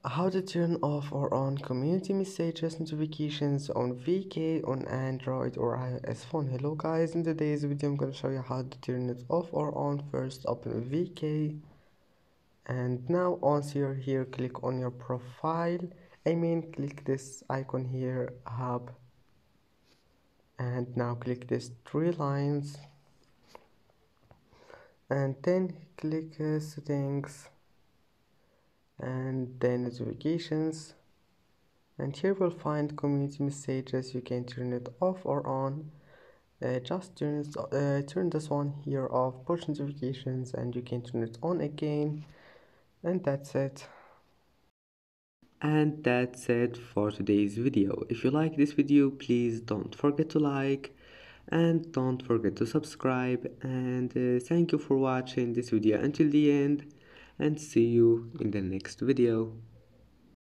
How to turn off or on community messages notifications on VK on Android or iOS phone. Hello guys, in today's video I'm going to show you how to turn it off or on. First open VK, and now once you're here, click on your profile. Click this icon here, hub, and now click this three lines, and then click settings, and then notifications, and here we'll find community messages. You can turn it off or on. Just turn this one here off, push notifications, and you can turn it on again, and that's it. And that's it for today's video. If you like this video, please don't forget to like and don't forget to subscribe, and thank you for watching this video until the end, and see you in the next video.